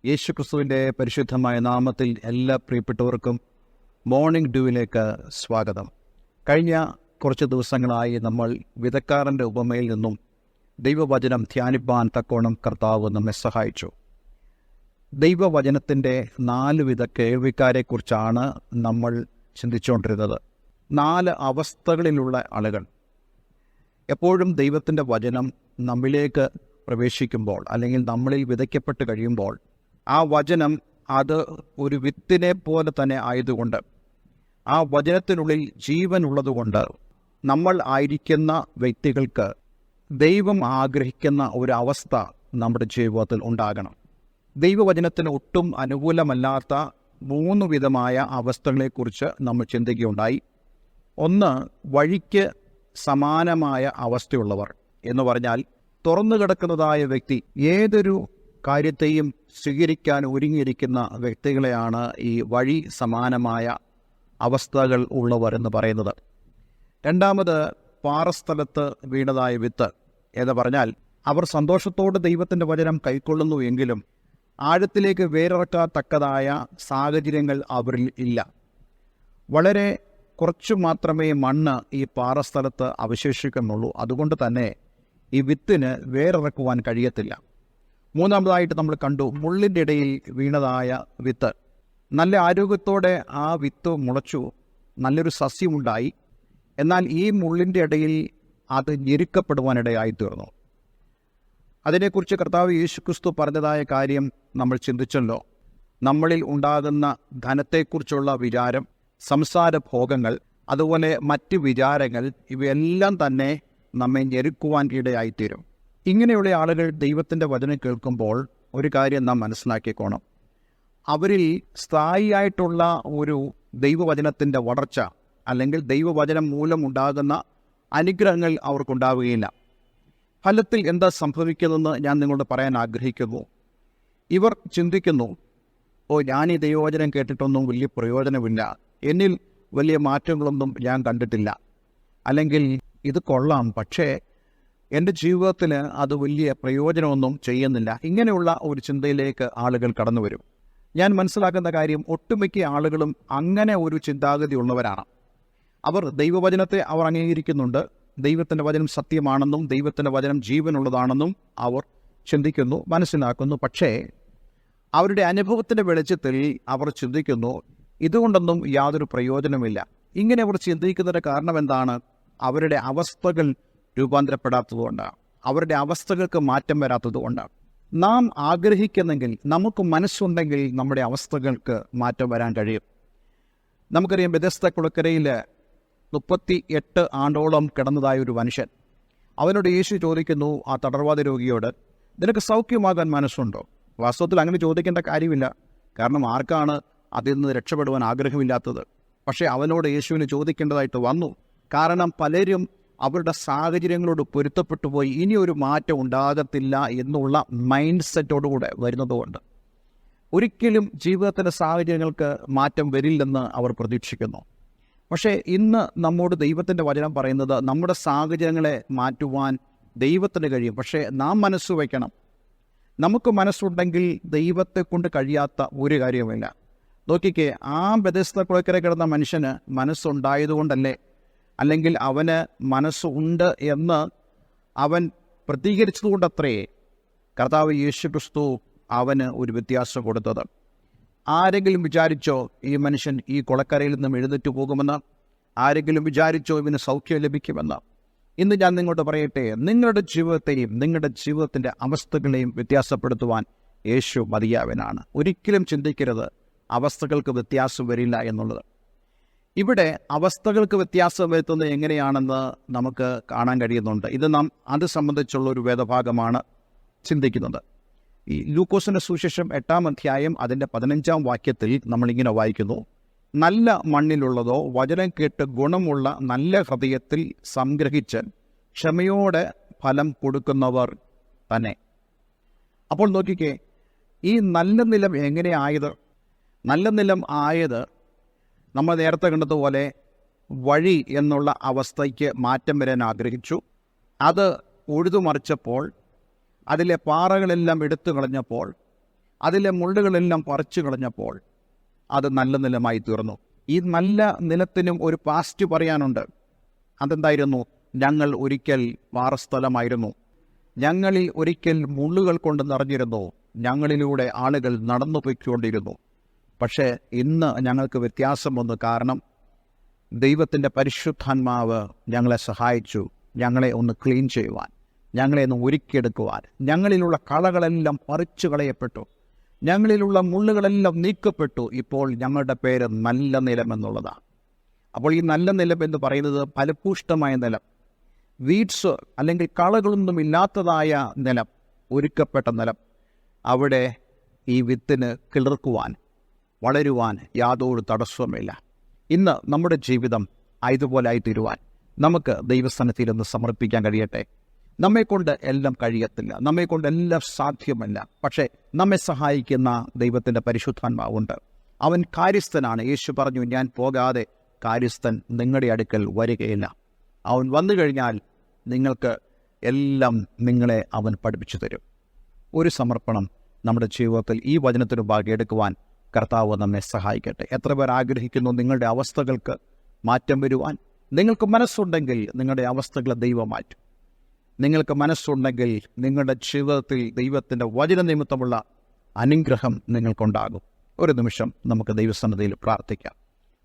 യേശുക്രിസ്തുവിൻ്റെ പരിശുദ്ധമായ നാമത്തിൽ എല്ലാ പ്രിയപ്പെട്ടവർക്കും മോർണിംഗ് ഡ്യൂവിലേക്ക് സ്വാഗതം. കഴിഞ്ഞ കുറച്ച് ദിവസങ്ങളായി നമ്മൾ വിതക്കാരൻ്റെ ഉപമയിൽ നിന്നും ദൈവവചനം ധ്യാനിപ്പാൻ തക്കോണം കർത്താവ് നമ്മെ സഹായിച്ചു. ദൈവവചനത്തിൻ്റെ 4 വിധ കേൾവിക്കാരെക്കുറിച്ചാണ് നമ്മൾ ചിന്തിച്ചുകൊണ്ടിരുന്നത്. 4 അവസ്ഥകളിലുള്ള ആളുകൾ. എപ്പോഴും ദൈവത്തിൻ്റെ വചനം നമ്മിലേക്ക് പ്രവേശിക്കുമ്പോൾ അല്ലെങ്കിൽ നമ്മളിൽ വിതയ്ക്കപ്പെട്ട് കഴിയുമ്പോൾ ആ വചനം അത് ഒരു വിത്തിനെ പോലെ തന്നെ ആയതുകൊണ്ട്, ആ വചനത്തിനുള്ളിൽ ജീവൻ ഉള്ളതുകൊണ്ട് നമ്മൾ ആയിരിക്കുന്ന വ്യക്തികൾക്ക് ദൈവം ആഗ്രഹിക്കുന്ന ഒരു അവസ്ഥ നമ്മുടെ ജീവിതത്തിൽ ഉണ്ടാകണം. ദൈവവചനത്തിന് ഒട്ടും അനുകൂലമല്ലാത്ത 3 വിധമായ അവസ്ഥകളെക്കുറിച്ച് നമ്മൾ ചിന്തിക്കുകയുണ്ടായി. ഒന്ന്, വഴിക്ക് സമാനമായ അവസ്ഥയുള്ളവർ എന്ന് പറഞ്ഞാൽ തുറന്നു കിടക്കുന്നതായ വ്യക്തി, ഏതൊരു കാര്യത്തെയും സ്വീകരിക്കാൻ ഒരുങ്ങിയിരിക്കുന്ന വ്യക്തികളെയാണ് ഈ വഴി സമാനമായ അവസ്ഥകൾ ഉള്ളവർ എന്ന് പറയുന്നത്. രണ്ടാമത്, പാറസ്ഥലത്ത് വീണതായ വിത്ത് എന്ന് പറഞ്ഞാൽ അവർ സന്തോഷത്തോടെ ദൈവത്തിൻ്റെ വചനം കൈക്കൊള്ളുന്നു എങ്കിലും ആഴത്തിലേക്ക് വേരിറക്കത്തക്കതായ സാഹചര്യങ്ങൾ അവരിൽ ഇല്ല. വളരെ കുറച്ചു മാത്രമേ മണ്ണ് ഈ പാറസ്ഥലത്ത് അവശേഷിക്കുന്നുള്ളൂ. അതുകൊണ്ട് തന്നെ ഈ വിത്തിന് വേരിറക്കുവാൻ കഴിയത്തില്ല. മൂന്നാമതായിട്ട് നമ്മൾ കണ്ടു, മുള്ളിൻ്റെ ഇടയിൽ വീണതായ വിത്ത്. നല്ല ആരോഗ്യത്തോടെ ആ വിത്ത് മുളച്ചു, നല്ലൊരു സസ്യമുണ്ടായി. എന്നാൽ ഈ മുള്ളിൻ്റെ ഇടയിൽ അത് ഞെരുക്കപ്പെടുവാനിടയായി തീർന്നു. അതിനെക്കുറിച്ച് കർത്താവ് യേശുക്രിസ്തു പറഞ്ഞതായ കാര്യം നമ്മൾ ചിന്തിച്ചല്ലോ. നമ്മളിൽ ഉണ്ടാകുന്ന ധനത്തെക്കുറിച്ചുള്ള വിചാരം, സംസാര ഭോഗങ്ങൾ, അതുപോലെ മറ്റ് വിചാരങ്ങൾ, ഇവയെല്ലാം തന്നെ നമ്മെ ഞെരുക്കുവാൻ ഇടയായിത്തീരും. ഇങ്ങനെയുള്ള ആളുകൾ ദൈവത്തിൻ്റെ വചനം കേൾക്കുമ്പോൾ ഒരു കാര്യം നാം മനസ്സിലാക്കിക്കോണം. അവരിൽ സ്ഥായിയായിട്ടുള്ള ഒരു ദൈവവചനത്തിൻ്റെ വളർച്ച അല്ലെങ്കിൽ ദൈവവചനം മൂലമുണ്ടാകുന്ന അനുഗ്രഹങ്ങൾ അവർക്കുണ്ടാവുകയില്ല. ഫലത്തിൽ എന്താ സംഭവിക്കുന്നതെന്ന് ഞാൻ നിങ്ങളോട് പറയാൻ ആഗ്രഹിക്കുന്നു. ഇവർ ചിന്തിക്കുന്നു, ഞാൻ ഈ ദൈവവചനം കേട്ടിട്ടൊന്നും വലിയ പ്രയോജനമില്ല, എന്നിൽ വലിയ മാറ്റങ്ങളൊന്നും ഞാൻ കണ്ടിട്ടില്ല, അല്ലെങ്കിൽ ഇത് കൊള്ളാം, പക്ഷേ എൻ്റെ ജീവിതത്തിൽ അത് വലിയ പ്രയോജനമൊന്നും ചെയ്യുന്നില്ല. ഇങ്ങനെയുള്ള ഒരു ചിന്തയിലേക്ക് ആളുകൾ കടന്നു വരും. ഞാൻ മനസ്സിലാക്കുന്ന കാര്യം, ഒട്ടുമിക്ക ആളുകളും അങ്ങനെ ഒരു ചിന്താഗതി ഉള്ളവരാണ്. അവർ ദൈവവചനത്തെ അവർ അംഗീകരിക്കുന്നുണ്ട്. ദൈവത്തിൻ്റെ വചനം സത്യമാണെന്നും ദൈവത്തിൻ്റെ വചനം ജീവനുള്ളതാണെന്നും അവർ ചിന്തിക്കുന്നു, മനസ്സിലാക്കുന്നു. പക്ഷേ അവരുടെ അനുഭവത്തിൻ്റെ വെളിച്ചത്തിൽ അവർ ചിന്തിക്കുന്നു, ഇതുകൊണ്ടൊന്നും യാതൊരു പ്രയോജനമില്ല. ഇങ്ങനെ അവർ ചിന്തിക്കുന്നതിൻ്റെ കാരണം എന്താണ്? അവരുടെ അവസ്ഥകൾ രൂപാന്തരപ്പെടാത്തതുകൊണ്ടാണ്, അവരുടെ അവസ്ഥകൾക്ക് മാറ്റം വരാത്തതുകൊണ്ടാണ്. നാം ആഗ്രഹിക്കുന്നെങ്കിൽ, നമുക്ക് മനസ്സുണ്ടെങ്കിൽ നമ്മുടെ അവസ്ഥകൾക്ക് മാറ്റം വരാൻ കഴിയും. നമുക്കറിയാം, ബെഥസ്ദ കുളക്കരയിൽ 38 ആണ്ടോളം കിടന്നതായ ഒരു മനുഷ്യൻ. അവനോട് യേശു ചോദിക്കുന്നു, ആ തടർവാദ രോഗിയോട്, നിനക്ക് സൗഖ്യമാകാൻ മനസ്സുണ്ടോ? വാസ്തവത്തിൽ അങ്ങനെ ചോദിക്കേണ്ട കാര്യമില്ല. കാരണം ആർക്കാണ് അതിൽ നിന്ന് രക്ഷപ്പെടുവാൻ ആഗ്രഹമില്ലാത്തത്? പക്ഷേ അവനോട് യേശുവിന് ചോദിക്കേണ്ടതായിട്ട് വന്നു. കാരണം പലരും അവരുടെ സാഹചര്യങ്ങളോട് പൊരുത്തപ്പെട്ടു പോയി ഇനി ഒരു മാറ്റം ഉണ്ടാകത്തില്ല എന്നുള്ള മൈൻഡ് സെറ്റോടുകൂടെ വരുന്നതുകൊണ്ട് ഒരിക്കലും ജീവിതത്തിൻ്റെ സാഹചര്യങ്ങൾക്ക് മാറ്റം വരില്ലെന്ന് അവർ പ്രതീക്ഷിക്കുന്നു. പക്ഷേ ഇന്ന് നമ്മോട് ദൈവത്തിൻ്റെ വചനം പറയുന്നത്, നമ്മുടെ സാഹചര്യങ്ങളെ മാറ്റുവാൻ ദൈവത്തിന് കഴിയും. പക്ഷേ നാം മനസ്സ് വയ്ക്കണം. നമുക്ക് മനസ്സുണ്ടെങ്കിൽ ദൈവത്തെ കൊണ്ട് കഴിയാത്ത ഒരു കാര്യവുമില്ല. നോക്കിക്കേ, ആ ബെഥസ്ദ കുളക്കര കിടന്ന മനുഷ്യന് മനസ്സുണ്ടായതുകൊണ്ടല്ലേ, അല്ലെങ്കിൽ അവന് മനസ്സുണ്ട് എന്ന് അവൻ പ്രതികരിച്ചതുകൊണ്ടത്രേ കർത്താവ് യേശുക്രിസ്തു അവന് ഒരു വ്യത്യാസം കൊടുത്തത്. ആരെങ്കിലും വിചാരിച്ചോ ഈ മനുഷ്യൻ ഈ കുളക്കരയിൽ നിന്നും എഴുന്നേറ്റ് പോകുമെന്ന്? ആരെങ്കിലും വിചാരിച്ചോ ഇവന് സൗഖ്യം ലഭിക്കുമെന്ന്? ഇന്ന് ഞാൻ നിങ്ങളോട് പറയട്ടെ, നിങ്ങളുടെ ജീവിതത്തെയും നിങ്ങളുടെ ജീവിതത്തിൻ്റെ അവസ്ഥകളെയും വ്യത്യാസപ്പെടുത്തുവാൻ യേശു മതിയാവനാണ്. ഒരിക്കലും ചിന്തിക്കരുത് അവസ്ഥകൾക്ക് വ്യത്യാസം വരില്ല എന്നുള്ളത്. ഇവിടെ അവസ്ഥകൾക്ക് വ്യത്യാസം വരുത്തുന്നത് എങ്ങനെയാണെന്ന് നമുക്ക് കാണാൻ കഴിയുന്നുണ്ട്. ഇത് നാം അത് സംബന്ധിച്ചുള്ള ഒരു വേദഭാഗമാണ് ചിന്തിക്കുന്നത്. ഈ ലൂക്കോസിൻ്റെ സുവിശേഷം 8-ാം അധ്യായം അതിൻ്റെ 15-ാം വാക്യത്തിൽ നമ്മളിങ്ങനെ വായിക്കുന്നു, നല്ല മണ്ണിലുള്ളതോ വചനം കേട്ട് ഗുണമുള്ള നല്ല ഹൃദയത്തിൽ സംഗ്രഹിച്ച് ക്ഷമയോടെ ഫലം കൊടുക്കുന്നവർ തന്നെ. അപ്പോൾ നോക്കിക്കേ, ഈ നല്ല നിലം എങ്ങനെയായത്? നല്ല നിലം ആയത് നമ്മൾ നേരത്തെ കണ്ടതുപോലെ വഴി എന്നുള്ള അവസ്ഥയ്ക്ക് മാറ്റം വരാൻ ആഗ്രഹിച്ചു. അത് ഉഴുതുമറിച്ചപ്പോൾ, അതിലെ പാറകളെല്ലാം എടുത്തു കളഞ്ഞപ്പോൾ അതിലെ മുള്ളുകളെല്ലാം പറിച്ചു കളഞ്ഞപ്പോൾ അത് നല്ല നിലമായി തീർന്നു. ഈ നല്ല നിലത്തിനും ഒരു പാസ്റ്റ് പറയാനുണ്ട്. അതെന്തായിരുന്നു? ഞങ്ങൾ ഒരിക്കൽ പാറസ്ഥലമായിരുന്നു, ഞങ്ങളിൽ ഒരിക്കൽ മുള്ളുകൾ കൊണ്ട് നിറഞ്ഞിരുന്നു, ഞങ്ങളിലൂടെ ആളുകൾ നടന്നു പോയിക്കൊണ്ടിരുന്നു. പക്ഷേ ഇന്ന് ഞങ്ങൾക്ക് വ്യത്യാസം വന്നു. കാരണം ദൈവത്തിൻ്റെ പരിശുദ്ധാത്മാവ് ഞങ്ങളെ സഹായിച്ചു, ഞങ്ങളെ ഒന്ന് ക്ലീൻ ചെയ്യുവാൻ, ഞങ്ങളെ ഒന്ന് ഒരുക്കിയെടുക്കുവാൻ. ഞങ്ങളിലുള്ള കളകളെല്ലാം പറിച്ചു കളയപ്പെട്ടു, ഞങ്ങളിലുള്ള മുള്ളുകളെല്ലാം നീക്കപ്പെട്ടു. ഇപ്പോൾ ഞങ്ങളുടെ പേര് നല്ല നിലം എന്നുള്ളതാണ്. അപ്പോൾ ഈ നല്ല നിലം എന്ന് പറയുന്നത് ഫലപുഷ്ടമായ നിലം, വീഡ്സ് അല്ലെങ്കിൽ കളകളൊന്നും ഇല്ലാത്തതായ നിലം, ഒരുക്കപ്പെട്ട നിലം. അവിടെ ഈ വിത്തിന് കിളിർക്കുവാൻ, വളരുവാൻ യാതൊരു തടസ്സവുമില്ല. ഇന്ന് നമ്മുടെ ജീവിതം ഇതുപോലെ ആയിത്തീരുവാൻ നമുക്ക് ദൈവസന്നിധിയിലൊന്ന് സമർപ്പിക്കാൻ കഴിയട്ടെ. നമ്മെക്കൊണ്ട് എല്ലാം കഴിയത്തില്ല, നമ്മെക്കൊണ്ട് എല്ലാം സാധ്യമല്ല. പക്ഷേ നമ്മെ സഹായിക്കുന്ന ദൈവത്തിൻ്റെ പരിശുദ്ധാത്മാവുണ്ട്. അവൻ കാര്യസ്ഥനാണ്. യേശു പറഞ്ഞു, ഞാൻ പോകാതെ കാര്യസ്ഥൻ നിങ്ങളുടെ അടുക്കൽ വരികയില്ല. അവൻ വന്നു കഴിഞ്ഞാൽ നിങ്ങൾക്ക് എല്ലാം നിങ്ങളെ അവൻ പഠിപ്പിച്ചു തരും. ഒരു സമർപ്പണം നമ്മുടെ ജീവിതത്തിൽ ഈ വചനത്തിന് ഭാഗമെടുക്കുവാൻ കർത്താവ് നമ്മെ സഹായിക്കട്ടെ. എത്ര പേർ ആഗ്രഹിക്കുന്നു നിങ്ങളുടെ അവസ്ഥകൾക്ക് മാറ്റം വരുവാൻ? നിങ്ങൾക്ക് മനസ്സുണ്ടെങ്കിൽ നിങ്ങളുടെ അവസ്ഥകളെ ദൈവം മാറ്റും. നിങ്ങൾക്ക് മനസ്സുണ്ടെങ്കിൽ നിങ്ങളുടെ ജീവിതത്തിൽ ദൈവത്തിൻ്റെ വചന നിമിത്തമുള്ള അനുഗ്രഹം നിങ്ങൾക്കുണ്ടാകും. ഒരു നിമിഷം നമുക്ക് ദൈവസന്നിധിയിൽ പ്രാർത്ഥിക്കാം.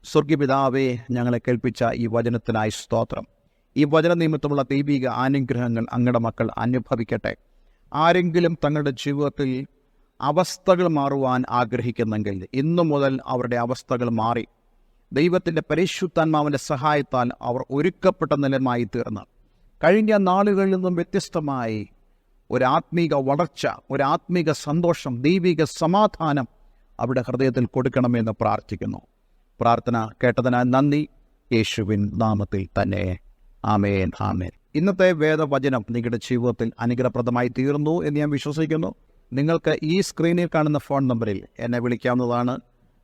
സ്വർഗീയപിതാവേ, ഞങ്ങളെ കേൾപ്പിച്ച ഈ വചനത്തിനായി സ്തോത്രം. ഈ വചന നിമിത്തമുള്ള ദൈവിക അനുഗ്രഹങ്ങൾ അങ്ങയുടെ മക്കൾ അനുഭവിക്കട്ടെ. ആരെങ്കിലും തങ്ങളുടെ ജീവിതത്തിൽ അവസ്ഥകൾ മാറുവാൻ ആഗ്രഹിക്കുന്നെങ്കിൽ ഇന്നു മുതൽ അവരുടെ അവസ്ഥകൾ മാറി ദൈവത്തിൻ്റെ പരിശുദ്ധാത്മാവിൻ്റെ സഹായത്താൽ അവർ ഒരുക്കപ്പെട്ട നിലമായി തീർന്ന് കഴിഞ്ഞ നാളുകളിൽ നിന്നും വ്യത്യസ്തമായി ഒരാത്മീക വളർച്ച, ഒരാത്മീക സന്തോഷം, ദൈവിക സമാധാനം അവരുടെ ഹൃദയത്തിൽ കൊടുക്കണമെന്ന് പ്രാർത്ഥിക്കുന്നു. പ്രാർത്ഥന കേട്ടതിനാൽ നന്ദി. യേശുവിൻ നാമത്തിൽ തന്നെ. ആമേൻ, ആമേൻ. ഇന്നത്തെ വേദവചനം നിങ്ങളുടെ ജീവിതത്തിൽ അനുഗ്രഹപ്രദമായി തീർന്നു എന്ന് ഞാൻ വിശ്വസിക്കുന്നു. നിങ്ങൾക്ക് ഈ സ്ക്രീനിൽ കാണുന്ന ഫോൺ നമ്പറിൽ എന്നെ വിളിക്കാവുന്നതാണ്.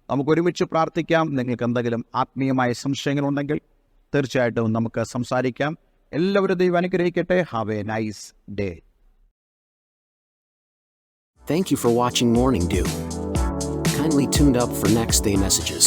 നമുക്ക് ഒരുമിച്ച് പ്രാർത്ഥിക്കാം. നിങ്ങൾക്ക് എന്തെങ്കിലും ആത്മീയമായ സംശയങ്ങളുണ്ടെങ്കിൽ തീർച്ചയായിട്ടും നമുക്ക് സംസാരിക്കാം. എല്ലാവരും ദൈവം അനുഗ്രഹിക്കട്ടെ. Have A nice day. Thank you for watching Morning Dew. Kindly tune up for next day messages.